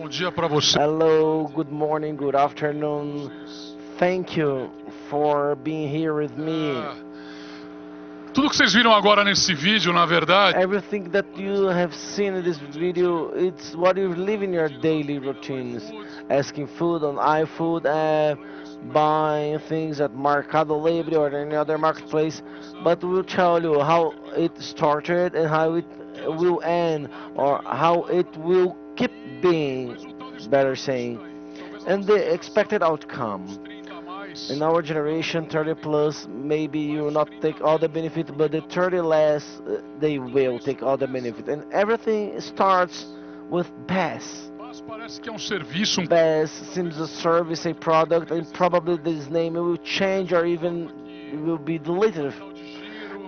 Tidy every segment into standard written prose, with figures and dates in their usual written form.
dia para você. Hello, good morning, good afternoon. Thank you for being here with me. Tudo que vocês viram agora nesse vídeo, na verdade, Everything that you have seen in this video, it's what you live in your daily routines. Asking food on iFood app, buying things at Mercado Libre or any other marketplace. But we'll tell you how it started and how it will end, or how it will keep being, better saying, and the expected outcome. In our generation, 30 plus, maybe you will not take all the benefit, but the 30 less, they will take all the benefit. And everything starts with Baas. parece que é serviço. Baas seems a service, a product, and probably this name will change or even will be deleted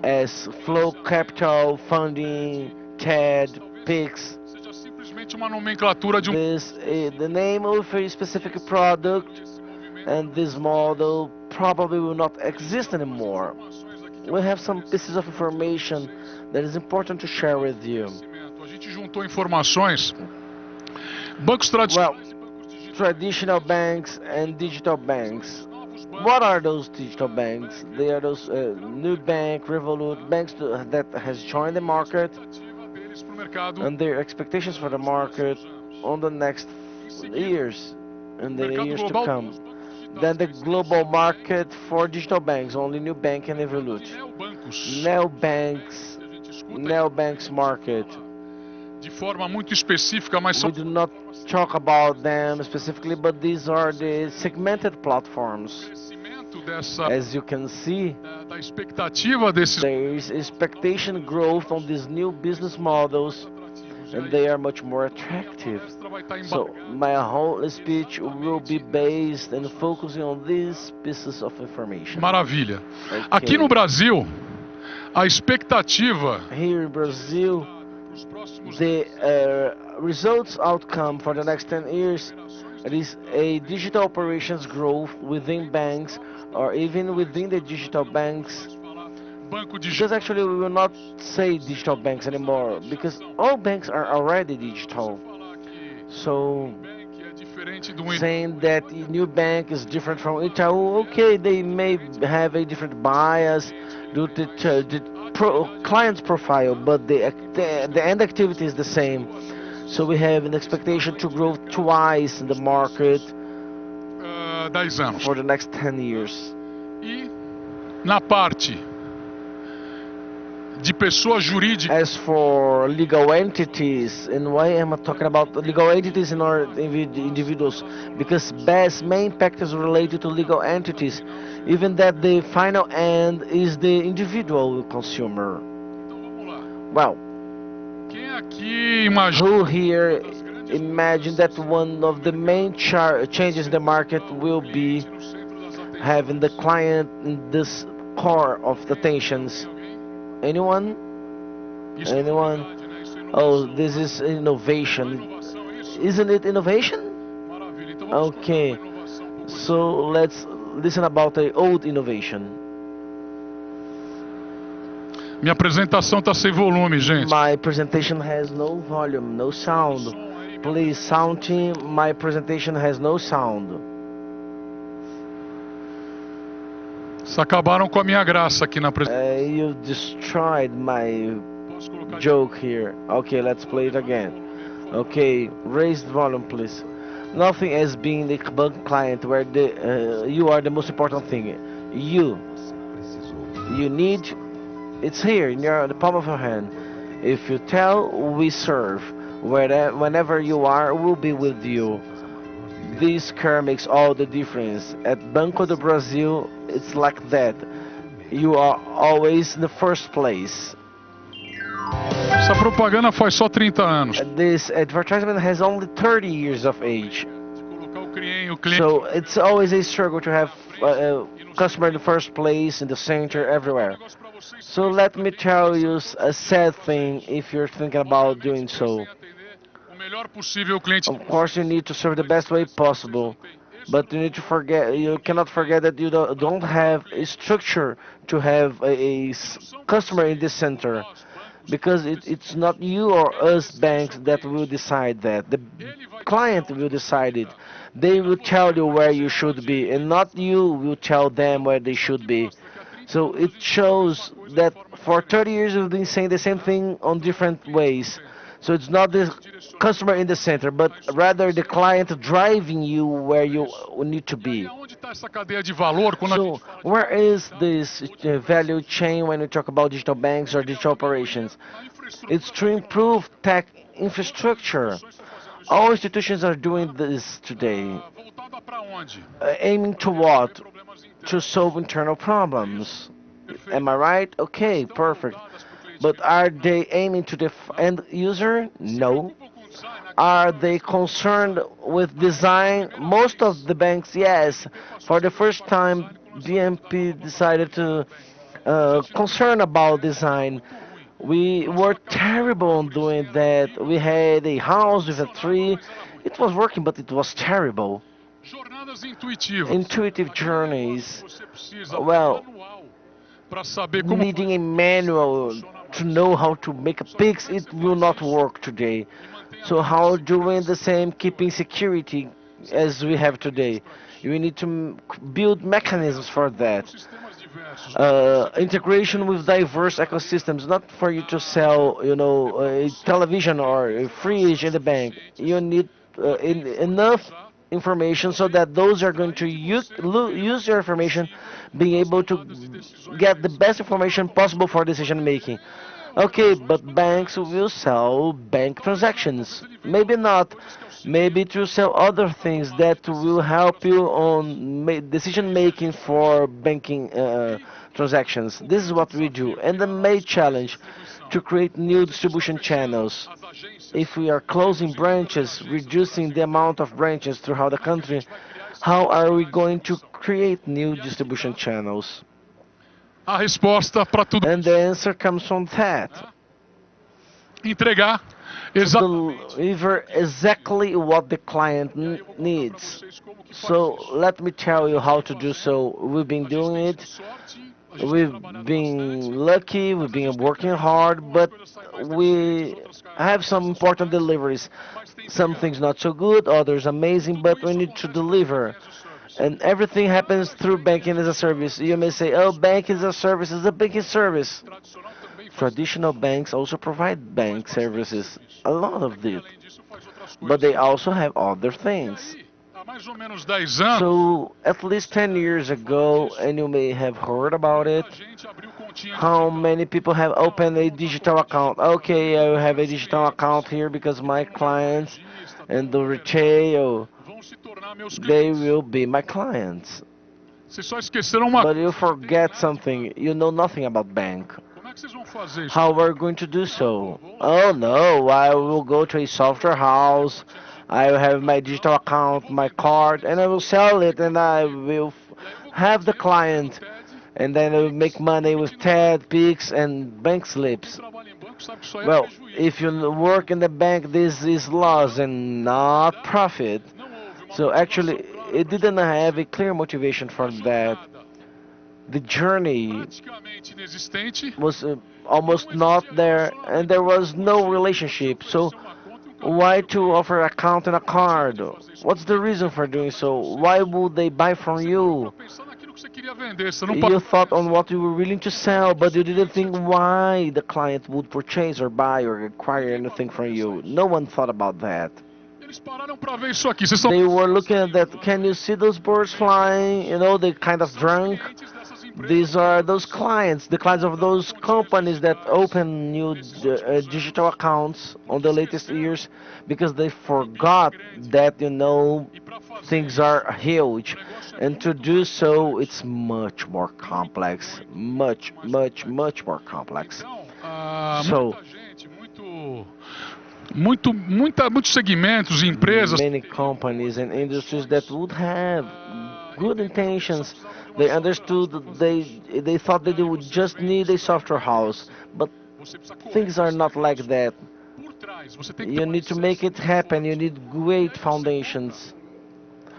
as Flow Capital, Funding, TED, PIX. Simplesmente uma nomenclatura de This the name of a specific product, and this model probably will not exist anymore. We have some pieces of information that is important to share with you. A gente juntou informações. Bancos tradicionais. Well, traditional banks and digital banks. What are those digital banks? They are those Nubank, Revolut, banks that has joined the market, and their expectations for the market on the next years and the years to come. Then the global market for digital banks, only Nubank and Revolut. Neobanks market. De forma muito específica, mas we do not talk about them specifically, but these are the segmented platforms. As you can see, da expectativa desses there is expectation growth on these new business models, and they are much more attractive. So my whole speech will be based and focusing on these pieces of information. Maravilha. Okay. Aqui no Brasil, a expectativa here in Brazil, the results outcome for the next 10 years, it is a digital operations growth within banks or even within the digital banks. Because actually we will not say digital banks anymore, because all banks are already digital. So saying that new bank is different from Itaú, okay, they may have a different bias due to the client's profile, but the end activity is the same. So we have an expectation to grow twice in the market for the next 10 years. E na parte de pessoa jurídica. As for legal entities, and why am I talking about legal entities in our individuals? Because Baas main impact is related to legal entities, even that the final end is the individual consumer. Well, who here imagine that one of the main changes in the market will be having the client in this core of the tensions? Anyone? Anyone? Oh, this is innovation. Isn't it innovation? Okay. So let's listen about the old innovation. Minha apresentação está sem volume, gente. My presentation has no volume, no sound. Please, sound team, my presentation has no sound. Vocês acabaram com a minha graça aqui na apresentação. You destroyed my joke here. Okay, let's play it again. Okay, raise the volume, please. Nothing as being the bank client where you are the most important thing. You need, it's here in the palm of your hand. If you tell, we serve. Whenever you are, we'll be with you. This care makes all the difference. At Banco do Brasil, it's like that. You are always in the first place. Essa propaganda faz só 30 anos. This advertisement has only 30 years of age. So it's always a struggle to have customer in the first place, in the center, everywhere. So let me tell you a sad thing if you're thinking about doing so. Of course, you need to serve the best way possible, but you cannot forget that you don't have a structure to have a customer in the center. because it's not you or us banks that will decide that. The client will decide it. They will tell you where you should be, and not you will tell them where they should be. So it shows that for 30 years we've been saying the same thing on different ways. So it's not the customer in the center, but rather the client driving you where you need to E aí, be. aonde está essa cadeia de valor quando a gente So fala de where cadeia de is valor? this value chain when we talk about digital banks or digital operations? Na It's infraestrutura to improve tecnológica. tech Todas as infrastructure. instituições estão fazendo isso All hoje. institutions are doing this today. Voltada para onde? Aiming Para to resolver what? problemas To solve internos. internal É isso? problems. Am Perfeito. I right? Mas Okay, estão perfect. voltadas para o cliente But final? are they aiming to the Não. end user? Se No. preocupam com o design? A grande Are maioria they se preocupa com o concerned design. with Pela design? primeira Most of vez, the banks, a yes. BNP passou a For se the first preocupar com o time, design com o lançamento da BNP nova plataforma decided Digital to Bank. A gente no concern passado about BS era design. muito ruim. We were Nossa casa era uma terrible on doing árvorezinha, era that. horrível, We had a house with a funcionava, tree. mas era ruim. It was working, but it was terrible. Jornadas intuitivas. Intuitive Aquele negócio que journeys. você precisa ler Well, manual para saber como needing faz a o Pix não manual funciona to mais. know how to make a Só que Pix, como é que it você will faz not isso work today. e mantém a So mesma how doing segurança the que você same, tem keeping hoje? security Você tem as que we criar have mecanismos today? para isso. You need to build mechanisms for Integração com that. ecossistemas diversos. Não é para você comprar uma Integration TV with sem diverse conectar ecosystems, not for you to nada. sell, É para a você television or ter a fridge informações in the bank. You suficientes need para quem for te enough usar information so poder that those are going to extrair de você o melhor use your information, possível being nas able to tomadas de decisões get the deles. best Então, para information falar possible sobre for o que decision fazer, making. Okay, operações but banks bancárias. will sell bank Talvez não, talvez transactions. ele venda Maybe outras not. coisas que auxiliem Maybe to sell other a things tomada de that will decisão para help as you companhias. on É decision isso que a making gente faz. for banking E transactions. o This is grande what we do. desafio é And the criar main novos canais de challenge distribuição. to create new Se a gente está distribution fechando channels. as If agências, we are closing reduzindo o número de branches, agências no reducing Brasil the inteiro, amount of branches throughout the como é que a country, gente vai criar esses how novos are we canais de going to distribuição? create new E aí que distribution está channels? a resposta para tudo And the isso. answer comes from that. Né? Entregar To exatamente deliver aquilo que o cliente exactly quer. what the client E aí eu vou contar para needs. vocês como que faz So isso. let me A tell you gente how vem to do fazendo, so. We've been a gente doing tem tido it. sorte, a gente tem We've trabalhado been bastante, lucky, we've mas a been gente tem working perdido hard, algumas but coisas saem mais deficientes, we outras have saem some important sensacionais, deliveries. mas tem Some entregado. things not so good, others E amazing, tudo but we isso need to acontece pelo Banking deliver. as a Service. And everything happens through Banking banking as as a a service. Service, You vocês may já say, ouviram oh, isso? banking as a service is a banking service. Tradicional também faz Traditional isso. banks also provide Faz bank bastante services, serviço. a lot É of que it, além disso faz outras but coisas they também. also have other E things. aí, há mais ou menos 10 anos, So, at least você 10 já years ouviu falar ago, disso. and you may have heard about it, Muita gente abriu continha how digital. many people have Ah, eu opened vou a montar digital conta account? digital para Okay, mim, I para os have a meus digital clientes, account here because que my estão no clients varejista, estão and no the mercado, retail, vão se tornar meus they clientes. will be my clients. Vocês só esqueceram uma But you coisa, não tem forget nada de something, banco. you know nothing about bank. Como é que vocês vão fazer isso How daí? we're going to do Ah, pô, so? vou lá Oh na no, I software will house, go to a software vou abrir minha house, continha I digital, will meu have my digital cartão e account, vou my vender para card, aqueles and I will aparelhos sell que têm it, and I controle. will E aí eu vou ganhar have the dinheiro vendendo client, TED and e then I will make Pix e money with continuar TED, vendendo. Pix, and bank Pô, quem slips. trabalha em banco sabe que isso aí é Well, prejuízo, if não é you lucro. work in the bank, this is loss Então, and na not verdade, profit. não houve uma So actually, motivação clara it para isso didn't have a acontecer. clear motivation E a for that. jornada, The journey praticamente inexistente, was e almost não not existia there, and relacionamento. there Então, was por no motivo de você relationship. So oferecer uma conta e um cartão why para o to cliente, offer account and a qual o motivo card? de fazer isso? What's Porque the ele reason queria for doing contratar de so? Why vocês. would they buy from Você parou para you? pensar naquilo que você queria vender, você não You parou para thought on pensar what you were willing to no sell, quanto o but you seu didn't cliente ia think te pagar. why the client would purchase or buy or acquire Ninguém parou anything para from pensar you. isso. No one thought about that. Eles pararam para ver isso aqui. Vocês estão They vendo esses were looking at passarinhos that. voando Can you aí? see those birds flying? You know, they kind of São os drunk. clientes dessas empresas These are those novas clients, the que clients of montaram those continhas companies that digitais open new nesses últimos digital anos, accounts on porque the latest esqueceram years because they que o bicho é forgot grande. that, you know, E para fazer things isso, are o huge. negócio é And to muito do mais so, complexo. it's much more Muito, complex. muito, muito Much, mais much, complexo. much more complex. Então, So, muita gente, muitos segmentos e empresas que many teriam companies boas and industries that intenções, would have good entenderam que eles só intentions, precisavam de uma they software house understood para fazer they isso. they thought E that they aí would vocês just veem que need isso a daí não software é bem house, assim. but Você precisa correr things com are esse not like negócio that. por trás. Você tem que ter You um need to make alicerce it muito happen. You forte. need E great aí você compra foundations,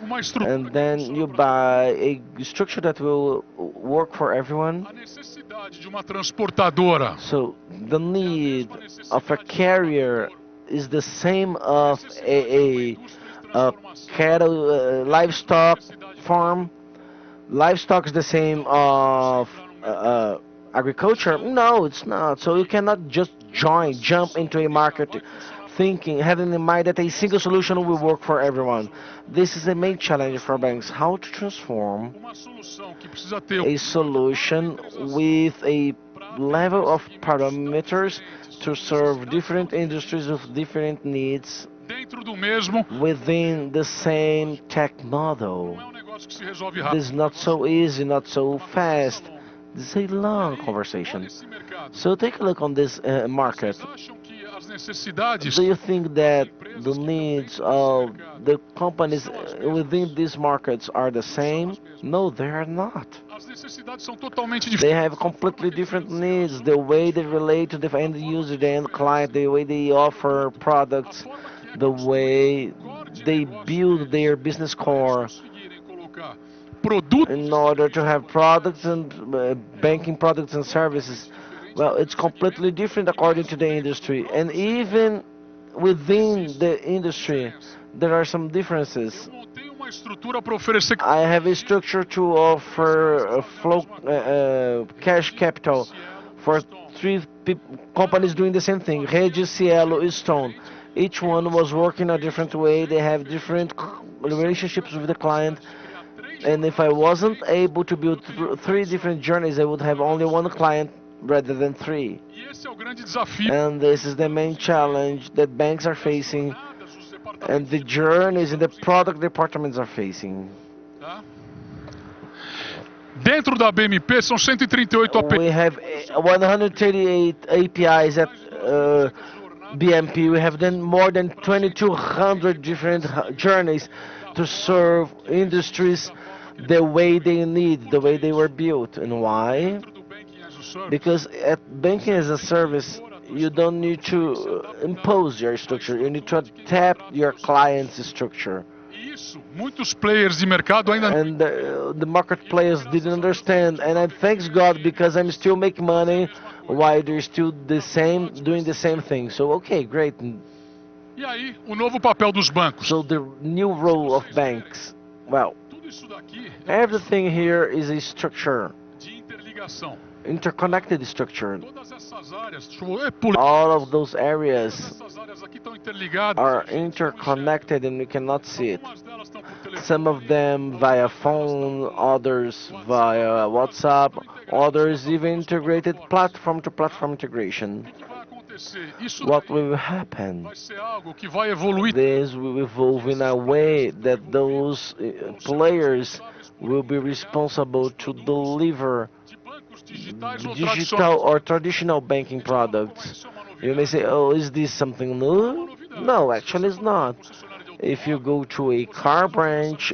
uma estrutura and que then funciona you para todo buy mundo. a structure that will work for everyone. A necessidade de uma transportadora. So the need of a carrier is the same of a cattle livestock farm. Livestock is the same of agriculture. No, it's not. So you cannot just jump into a market thinking, having in mind that a single solution will work for everyone. This is the main challenge for banks: how to transform Uma solução que precisa ter a solution with a level of parameters to serve different industries with different needs dentro do mesmo. within the same tech model. Não é um negócio que se resolve This rápido. is not so easy, not so fast. This is a long conversation. Esse mercado. So take a look on this market. Vocês acham que as necessidades Do you think that the needs of the companies within these markets are the same? No, they are not. as necessidades são totalmente They diferentes? have completely different needs. The way they relate to the end user, the end client, the way they offer products, the way they build their business core Conseguirem colocar produtos in order to have products and banking products and services. Well, it's completely different according to the industry. And even within the industry, there are some differences. montei uma estrutura para oferecer I have a structure to offer cash capital for three companies doing the same thing. Rede, Cielo, Stone. Each one was working a different way. They have different relationships with the client. And if I wasn't able to build three different journeys, I would have only one client rather than three. e esse é o grande desafio. And this is the main challenge that banks are facing and the journeys in the product departments are facing. Tá? Dentro da BMP são 138 APIs. We have 138 APIs at BMP. We have then more than 2,200 different journeys to serve industries the way they need, the way they were built. And why? Because at banking as a service, you don't need to impose your structure. You need to adapt your client's structure. Isso, muitos players de mercado ainda And the market players didn't understand. And I thanks God because I'm still making money while they're still doing the same thing. So okay, great. E aí, o novo papel dos bancos. So the new role of banks. Well, Tudo isso daqui everything here is a structure, de interligação. interconnected structure. Todas essas áreas, deixa eu pular. All of those areas Essas áreas aqui estão interligadas. are interconnected and we cannot see it. Algumas delas estão por telefone. Some of them via phone, others via WhatsApp, others even integrated platform to platform integration. O que vai acontecer? Isso What will happen? vai ser algo que vai evoluir. This will evolve in a way that those players will be responsible to deliver De bancos digitais ou digital tradicionais. or traditional banking products. You may say, oh, is this something new? No, actually it's not. If you go to a car branch,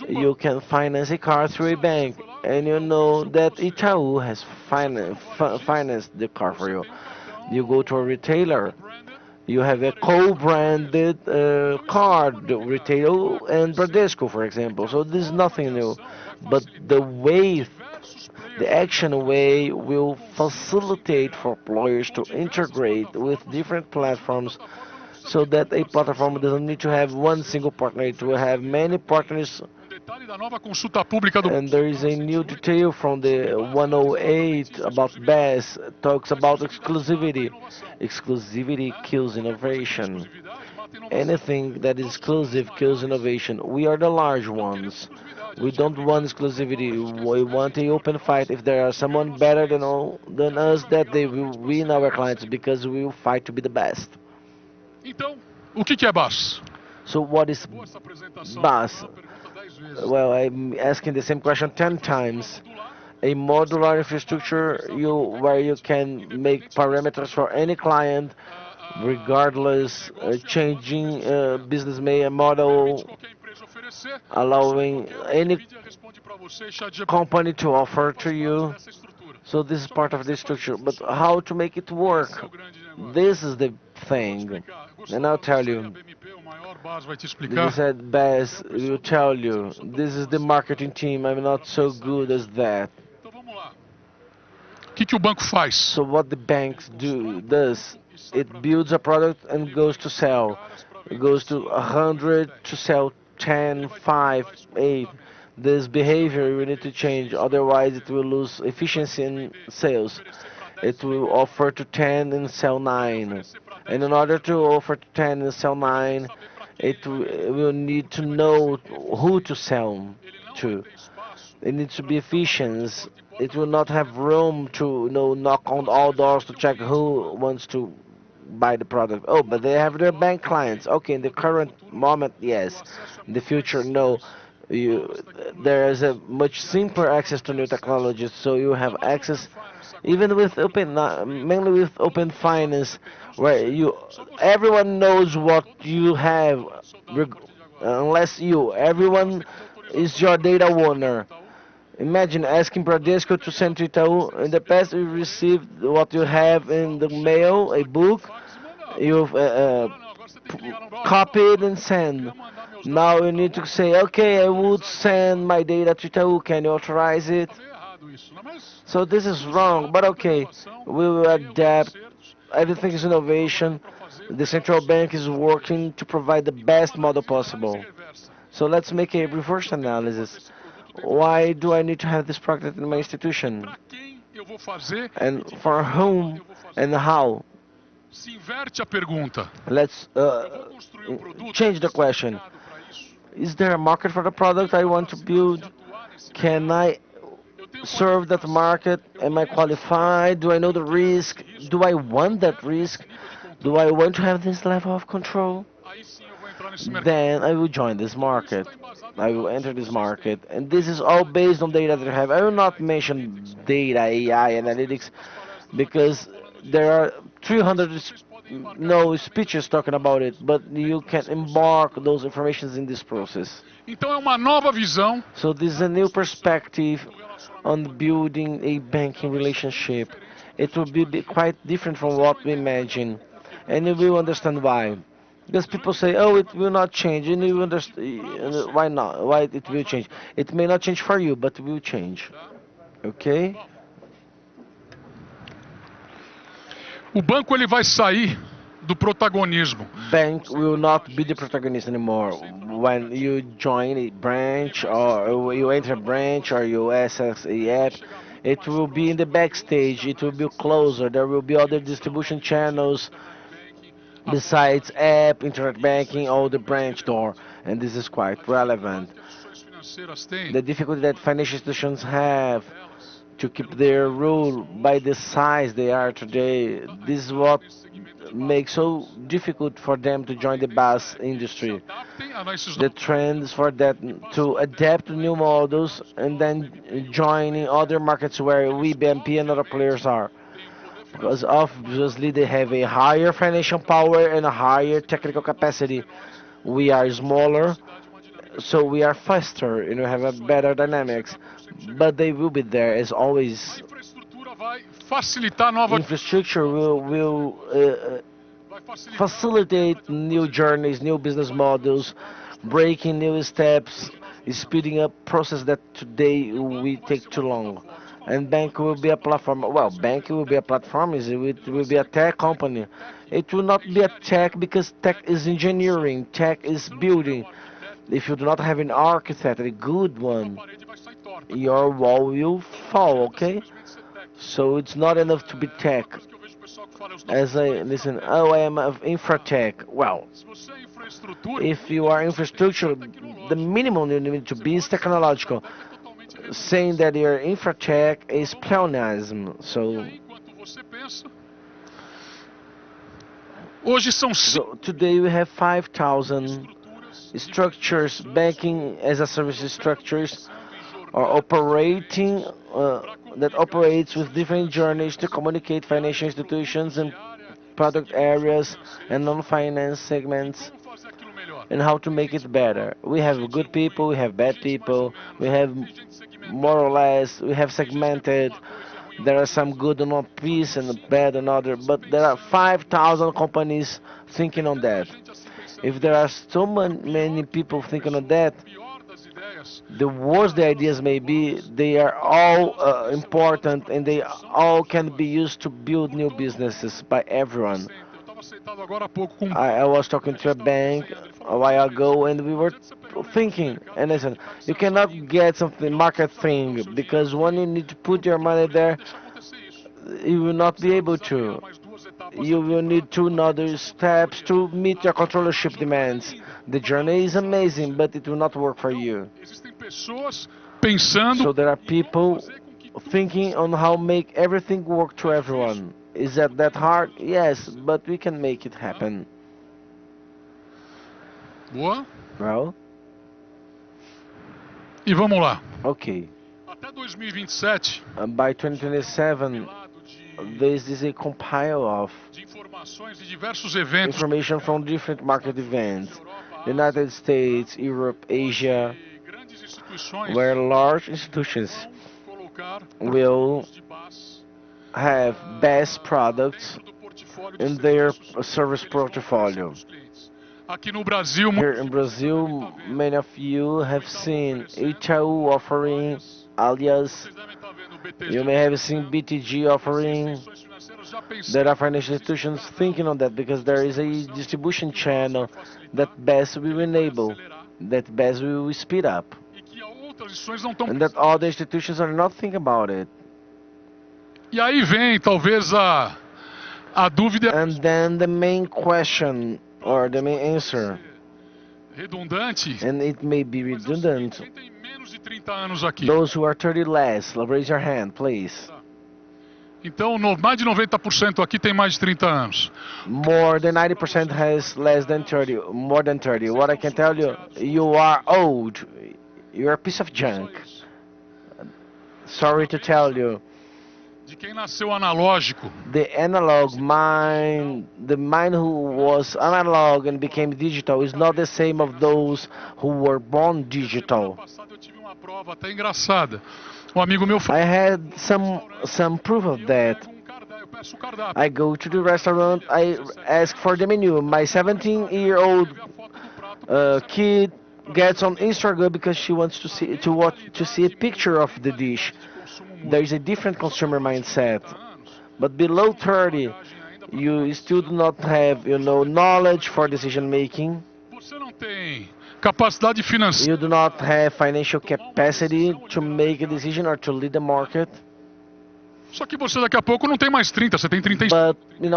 you can finance a car through a bank, and you know that Itaú has financed the car for you. You go to a retailer, you have a co-branded card, retail and Bradesco, for example. So this is nothing new, but the way, the action way will facilitate for players to integrate with different platforms so that a platform doesn't need to have one single partner, it will have many partners. Detalhe da nova consulta pública do And there is a new detail from the 108 about Baas, talks about exclusivity. Exclusivity kills innovation. Anything that is exclusive kills innovation. We are the large ones. We don't want exclusivity. We want an open fight. If there are someone better than us, that they will win our clients because we will fight to be the best. Então, o que é Baas? So what is Boa essa apresentação. Baas? Pergunta 10 vezes. Well, I'm asking the same question 10 times. A modular infrastructure where you can make parameters for any client, regardless changing business model, Qualquer empresa oferecer, allowing any mídia responde para você, chat GPT company to offer to you. essa estrutura. So this is part of the structure. But how to make it Esse é work? o grande negócio. This is the thing. Explicar. And I'll tell you. A BMP, o maior Baas vai te This explicar. is said Baas will tell you. This is the marketing team. I'm not so good as that. Então vamos lá. que o banco faz? So what the banks does, it builds a product and goes to sell. It goes to 100 to sell 10, 5, 8. This behavior we need to change, otherwise it will lose efficiency in sales. It will offer to 10 and sell 9. And in order to offer to 10 and sell 9, will need to know who to sell to. It needs to be efficient. It will not have room to knock on all doors to check who wants to buy the product. Oh, but they have their bank clients. Okay, in the current moment, yes. In the future, no. You, there is a much simpler access to new technologies, so you have access even with open, mainly with open finance, where everyone knows what you have, unless everyone is your data owner. Imagine asking Bradesco to send to Itaú. In the past, you received what you have in the mail, a book. You've copied and send. Now you need to say, okay, I would send my data to Itaú. Can you authorize it? So this is wrong, but okay, we will adapt. Everything is innovation. The central bank is working to provide the best model possible. So let's make a reverse analysis. Why do I need to have this product in my institution? And for whom and how? Se inverte a pergunta. Let's change the question. Is there a market for the product I want to build? Can I serve that market? Am I qualified? Do I know the risk? Do I want that risk? Do I want to have this level of control? Then I will join this market. I will enter this market. And this is all based on data that I have. I will not mention data, AI, analytics, because there are 300 no speeches talking about it, but you can embark those informations in this process. Então é uma nova visão. So this is a new perspective on building a banking relationship. It will be quite different from what we imagine, and you will understand why. Because people say, "Oh, it will not change," and you understand why not? Why it will change? It may not change for you, but it will change. Okay? O banco ele vai sair do protagonismo. Bank will not be the protagonist anymore. When you join a branch or you enter a branch or you access a app, it will be in the backstage. It will be closer. There will be other distribution channels besides app, internet banking, or the branch door. And this is quite relevant. The difficulty that financial institutions have to keep their rule by the size they are today, this is what makes so difficult for them to join the Baas industry. The trend is for that to adapt to new models and then joining other markets where we, BMP, and other players are. Because obviously they have a higher financial power and a higher technical capacity. We are smaller, so we are faster and we have a better dynamics, but they will be there as always. Infrastructure will facilitate new journeys, new business models, breaking new steps, speeding up process that today we take too long. And bank will be a platform. Well, bank will be a platform. It will be a tech company. It will not be a tech because tech is engineering. Tech is building. If you do not have an architect, a good one, your wall will fall, okay? So it's not enough to be tech. As I listen, oh, I am of infratech. Well, if you are infrastructure, the minimum you need to be is technological. Saying that you're infratech is pleonasm. So today we have 5,000 structures, banking as a service structures, are operating that operates with different journeys to communicate financial institutions and product areas and non-finance segments, and how to make it better. We have good people, we have bad people, we have more or less, we have segmented. There are some good on one piece and bad on other, but there are 5,000 companies thinking on that. If there are so many people thinking on that, The worse the ideas may be, they are all important and they all can be used to build new businesses by everyone. Eu estava sentado agora há pouco com I was talking to a bank a while ago and we were thinking, and I said, you cannot get something market thing because when you need to put your money there, you will not be able to. You will need two other steps to meet your controllership demands. The journey is amazing, but it will not work for you. existem pessoas pensando So there are people thinking on how make everything work to everyone. Is that hard? Yes, but we can make it happen. boa. Well, E vamos lá. okay. Até 2027, By 2027, this is a compile of de informações de diversos eventos information from different market events. United States, Europe, Asia, e grandes instituições where large institutions vão colocar will produtos de Baas have best products dentro do portfólio de in their serviços service que eles vão oferecer portfolio. pros clientes. Aqui no Brasil, Here in Brazil, many of you have seen Itaú offering alias. vocês devem estar vendo o BTG. You may have seen BTG offering. Instituições financeiras já pensando There are financial institutions thinking on that because there is a distribution channel that best will enable, that best will speed up, e que outras instituições não estão and that other institutions are not thinking about it. E aí vem talvez a dúvida And then the main question or the main answer, redundante. and it may be Mas é o seguinte, redundant. quem tem menos de 30 anos aqui? Those who are 30 less, raise your hand, please. Então, mais de 90% aqui tem mais de 30 anos. More than 90% has less than 30, more than 30. What I can tell you, you are old. You're a piece of junk. Sorry to tell you. De quem nasceu analógico, The analog mind, the mind who was analog and became digital is not the same of those who were born semana digital. passada eu tive uma prova até engraçada. Um amigo meu I had some proof of that. eu peço o cardápio. I go to the restaurant, I ask for the menu. My 17-year-old kid gets on Instagram because she wants to see a picture of the dish. There is a different consumer mindset. But below 30, you still do not have, knowledge for decision making. Você não tem capacidade financeira. You do not have financial capacity to make a decision or to lead the market. Só que você daqui a pouco não tem mais 30, você tem 35. But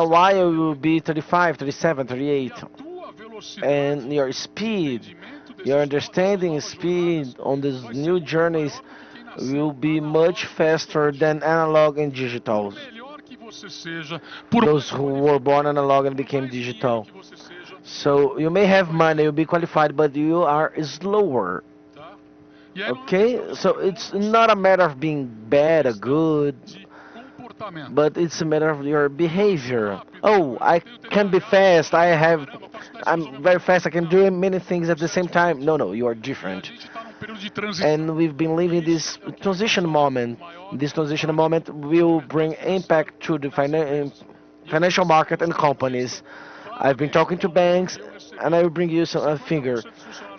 why you will be 35, 37, 38? Tua velocidade, And your speed, your understanding speed on these new journeys will be much faster than analog and digital. melhor que você seja, por Those who were born analog and became digital. que você seja, So you may have money, you'll be qualified, but you are slower. tá? E aí Okay? So it's not a matter of being bad or good, de comportamento. but it's a matter of your behavior. Oh, I can be fast. I'm very fast. I can do many things at the same time. No, you are A different. gente está num período de transição. And we've been living this transition moment. This transition moment will bring impact to the financial market and companies. I've been talking to banks, and I will bring you a figure.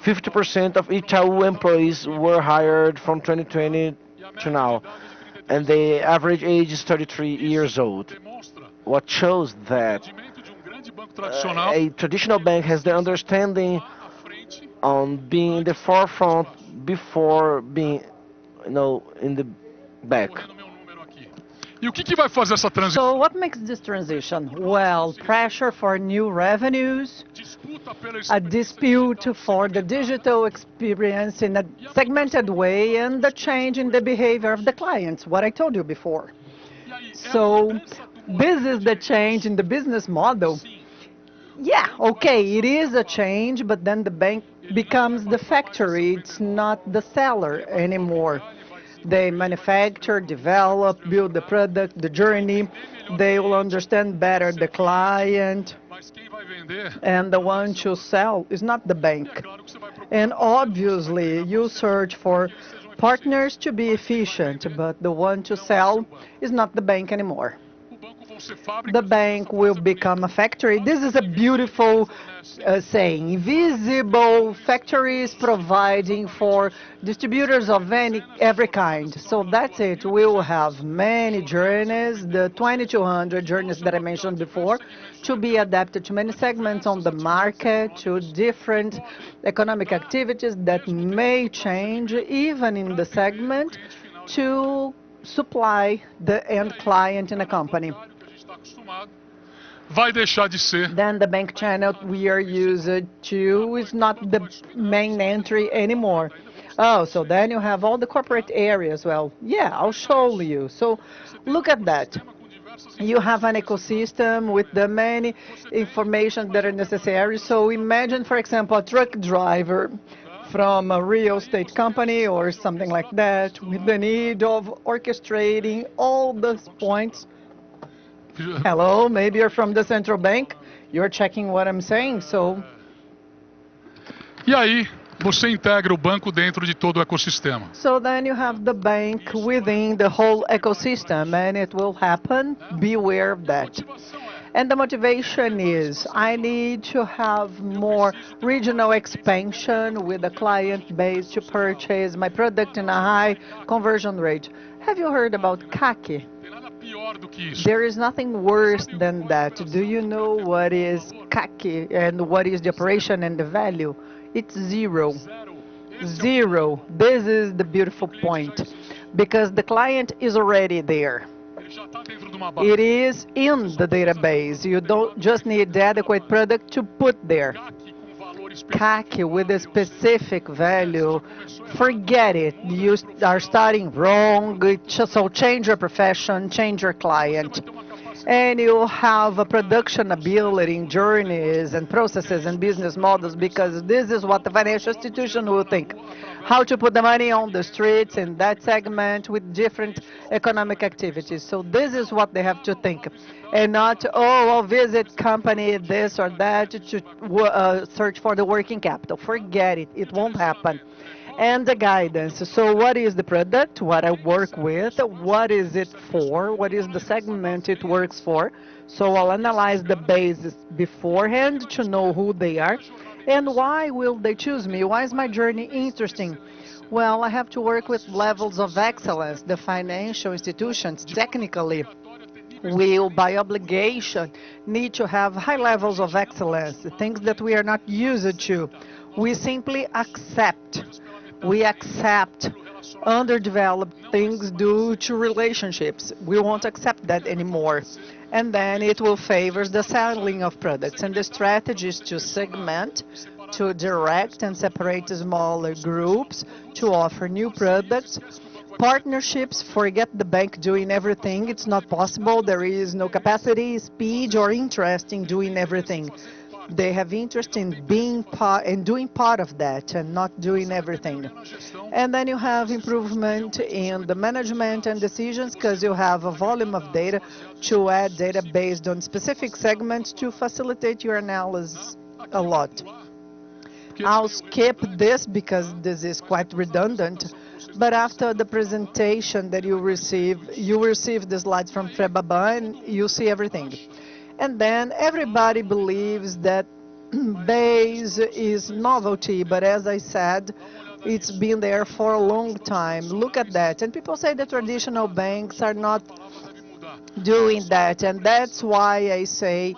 50% of Itaú employees were hired from 2020 to now, and the average age is 33 years old. Demonstra What shows o that rendimento de grande banco tradicional a traditional bank has the understanding lá à frente on being in the forefront before being, in the back. correndo meu número aqui. E o que vai fazer essa transição? So what makes this transition? Well, pressure for new revenues, Disputa pela a dispute for the digital experience in a segmented way, and the change in the behavior of the clients, what I told you before. E aí, So essa tua this is the change in the business model. Yeah, okay, it is a change, but then the bank becomes the factory, it's not the seller anymore. They manufacture, develop, build the product, the journey. They will understand better the client, mas quem vai vender? and the one to sell is not the bank. Claro que você vai procurar And obviously, you search for partners to be efficient, but the one to sell is not the bank anymore. o banco the bank will become a factory. This is a beautiful saying. Visible factories providing for distributors of every kind. So that's it. We will have many journeys, the 2,200 journeys that I mentioned before, to be adapted to many segments on the market, to different economic activities that may change even in the segment to supply the end client in a company. Vai deixar de ser. Then the bank channel we are used to is not the main entry anymore. Oh, so then you have all the corporate areas. Well, yeah, I'll show you. So look at that. You have an ecosystem with the many information that are necessary. So imagine, for example, a truck driver from a real estate company or something like that with the need of orchestrating all those points. Hello, maybe you're from the central bank. You're checking what I'm saying, so... E aí, você integra o banco dentro de todo o ecossistema. So then you have the bank within the whole ecosystem, and it will happen. Be aware of that. And the motivation is, I need to have more regional expansion with the client base to purchase my product in a high conversion rate. Have you heard about CAC? There is nothing worse than that. Do you know what is CAC and what is the operation and the value? It's zero. Zero. This is the beautiful point. Because the client is already there. It is in the database. You don't just need the adequate product to put there. CAC with a specific value, forget it. You are starting wrong. So change your profession, change your client. And you have a production ability in journeys and processes and business models, because this is what the financial institution will think. How to put the money on the streets in that segment with different economic activities. So this is what they have to think. And not, oh, I'll visit company this or that to search for the working capital. Forget it. It won't happen. And the guidance. So what is the product, what I work with, what is it for, what is the segment it works for. So I'll analyze the basis beforehand to know who they are. And why will they choose me? Why is my journey interesting? Well, I have to work with levels of excellence. The financial institutions, technically, will, by obligation, need to have high levels of excellence, things that we are not used to. We simply accept. We accept underdeveloped things due to relationships. We won't accept that anymore. And then it will favor the selling of products. And the strategy is to segment, to direct and separate smaller groups, to offer new products. Partnerships, forget the bank doing everything. It's not possible. There is no capacity, speed, or interest in doing everything. They have interest in being part and doing part of that and not doing everything. And then you have improvement in the management and decisions, because you have a volume of data to add data based on specific segments to facilitate your analysis a lot. I'll skip this because this is quite redundant. But after the presentation that you receive the slides from FEBRABAN, you see everything. And then everybody believes that Baas is novelty, but as I said, it's been there for a long time. Look at that. And people say the traditional banks are not doing that, and that's why I say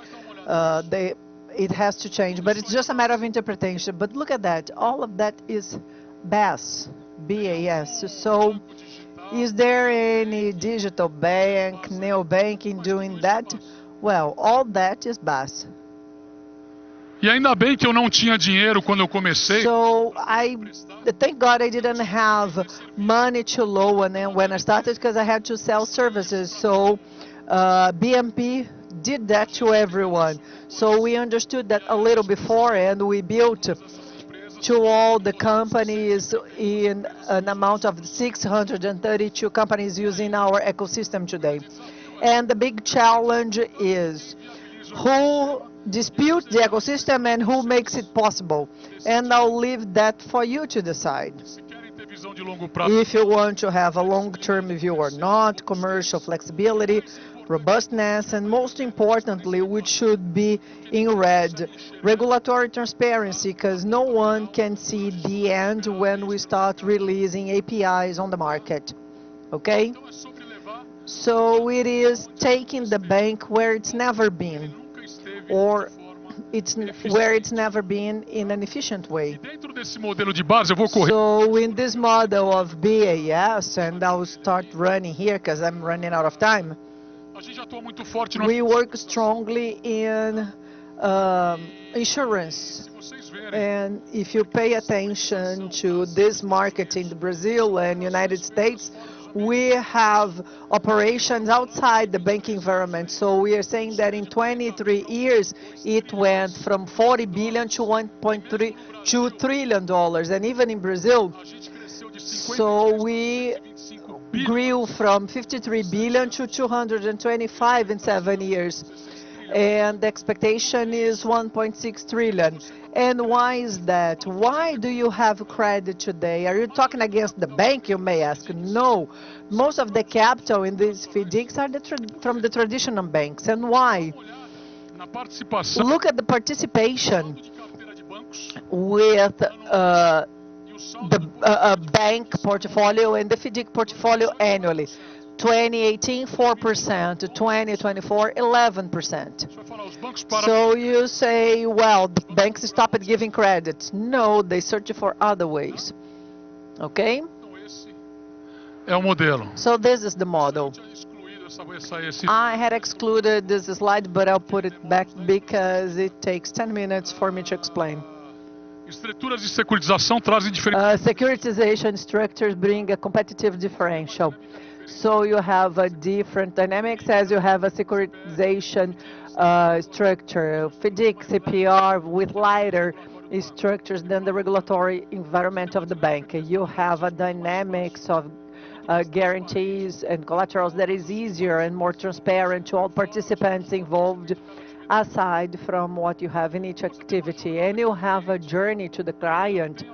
it has to change. But it's just a matter of interpretation. But look at that. All of that is Baas, B-A-S. So is there any digital bank, neobanking doing that? Well, all that is Baas. E ainda bem que eu não tinha dinheiro quando eu comecei. So thank God I didn't have money to loan when I started, because I had to sell services. So BMP did that to everyone. So we understood that a little before, and we built to all the companies in an amount of 632 companies using our ecosystem today. And the big challenge is who disputes the ecosystem and who makes it possible. And I'll leave that for you to decide. If you want to have a long-term view or not, commercial flexibility, robustness, and most importantly, which should be in red, regulatory transparency, because no one can see the end when we start releasing APIs on the market. Okay? So it is taking the bank where it's never been, or where it's never been in an efficient way. So in this model of BAS, and I'll start running here because I'm running out of time, we work strongly in insurance. And if you pay attention to this market in Brazil and United States, we have operations outside the banking environment. So we are saying that in 23 years, it went from 40 billion to 1.2 trillion dollars. And even in Brazil, so we grew from 53 billion to 225 in 7 years. And the expectation is 1.6 trillion. And why is that? Why do you have credit today? Are you talking against the bank, you may ask? No. Most of the capital in these FIDICs are from the traditional banks. And why? Look at the participation with the bank portfolio and the FIDIC portfolio annually. 2018, 4%, 2024, 11%. So you say, well, the banks stopped giving credit. No, they search for other ways. Okay? So this is the model. I had excluded this slide, but I'll put it back because it takes 10 minutes for me to explain. Securitization structures bring a competitive differential. So you have a different dynamics as you have a securitization structure, FIDIC, CPR, with lighter structures than the regulatory environment of the bank. You have a dynamics of guarantees and collaterals that is easier and more transparent to all participants involved, aside from what you have in each activity. And you have a journey to the client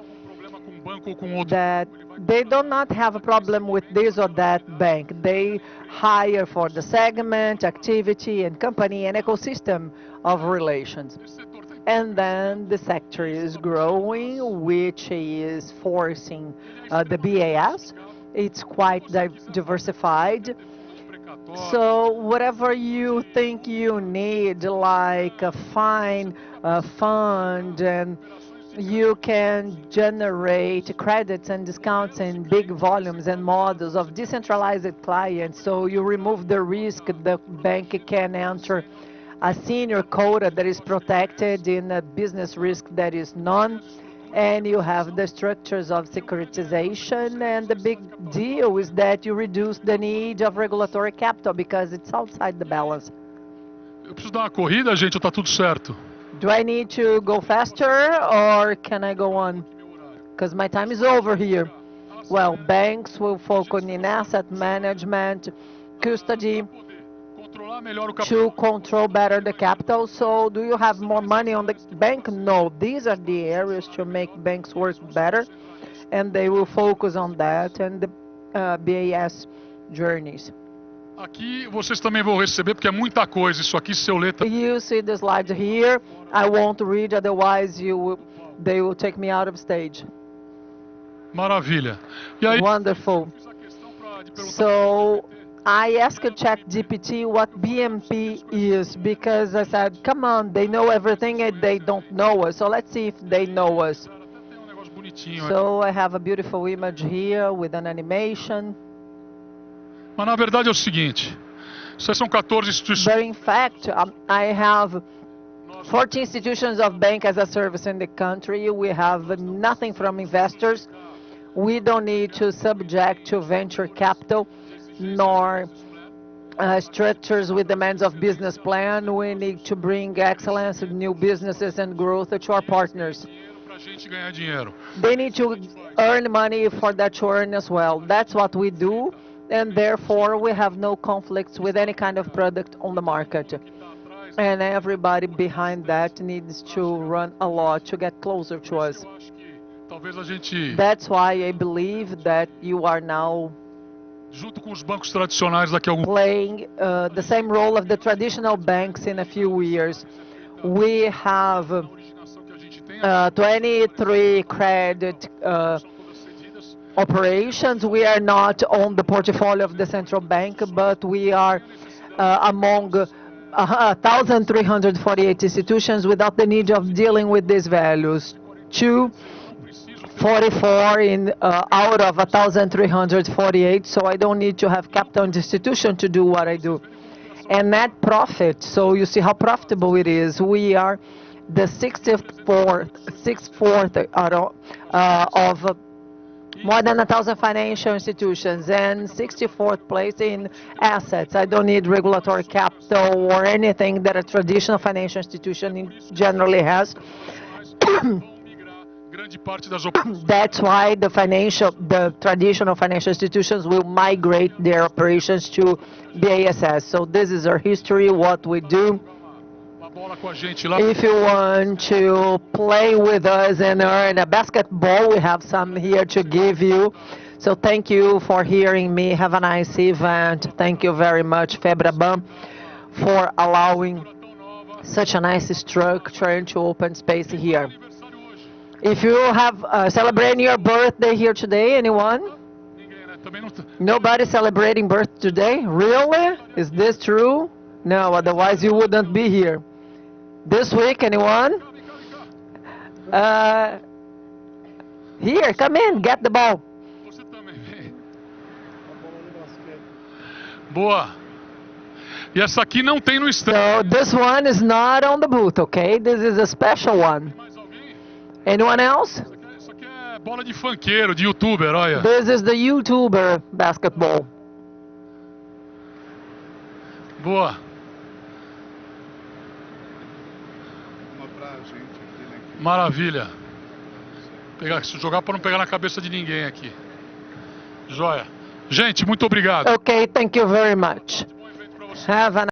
that they do not have a problem with this or that bank. They hire for the segment, activity, and company and ecosystem of relations. And then the sector is growing, which is forcing the BAS. It's quite diversified. So whatever you think you need, like a fine fund, and you can generate credits and discounts in big volumes and models of decentralized clients. So you remove the risk. The bank can enter a senior quota that is protected in a business risk that is none. And you have the structures of securitization. And the big deal is that you reduce the need of regulatory capital because it's outside the balance. Eu preciso dar uma corrida, gente, ou tá tudo certo? Do I need to go faster or can I go on? Because my time is over here. Well, banks will focus in asset management, custody, to control better the capital. So do you have more money on the bank? No. These are the areas to make banks work better, and they will focus on that and the BAS journeys. Aqui vocês também vão receber, porque é muita coisa. Isso aqui, se eu ler... You see the slides here. I won't read, otherwise they will take me out of stage. Maravilha. E aí, wonderful. So I asked ChatGPT what BMP is, because I said, come on, they know everything and they don't know us. So let's see if they know us. So I have a beautiful image here with an animation. Mas na verdade é o seguinte, vocês são 14 instituições. But in fact, I have 14 institutions of bank as a service in the country. We have nothing from investors. We don't need to subject to venture capital, nor structures with demands of business plan. We need to bring excellence, new businesses and growth to our partners. They need to earn money for that to earn as well. That's what we do. And therefore, we have no conflicts with any kind of product on the market. And everybody behind that needs to run a lot to get closer to us. That's why I believe that you are now junto com os bancos tradicionais daqui a algum playing the same role of the traditional banks in a few years. We have originação que a gente tem, 23 credit operations. We are not on the portfolio of the central bank, but we are among 1,348 institutions without the need of dealing with these values. 244 out of 1,348, so I don't need to have capital in the institution to do what I do. And net profit, so you see how profitable it is. We are the 64th out of more than 1,000 financial institutions and 64th place in assets. I don't need regulatory capital or anything that a traditional financial institution generally has. grande parte das That's why the traditional financial institutions will migrate their operations to BASS. So this is our history, what we do. uma bola com a gente lá. If you want to play with us and earn a basketball, we have some here to give you. So thank you for hearing me. Have a nice event. Thank you very much, FEBRABAN, for allowing such a nice structure to open space here. If you have celebrating your birthday here today, anyone? Ninguém, né? Também não. Nobody celebrating birth today? Really? Is this true? No, otherwise you wouldn't be here. This week, anyone? Here, come in, get the ball. Você também vem. Boa. E essa aqui não tem no stand. So this one is not on the booth, okay? This is a special one. Mais alguém? Anyone else? Isso aqui é bola de funkeiro, de youtuber, olha. This is the YouTuber basketball. Boa. Maravilha. Pegar, jogar para não pegar na cabeça de ninguém aqui. Joia. Gente, muito obrigado. Okay, thank you very much. Bom evento para você. Have a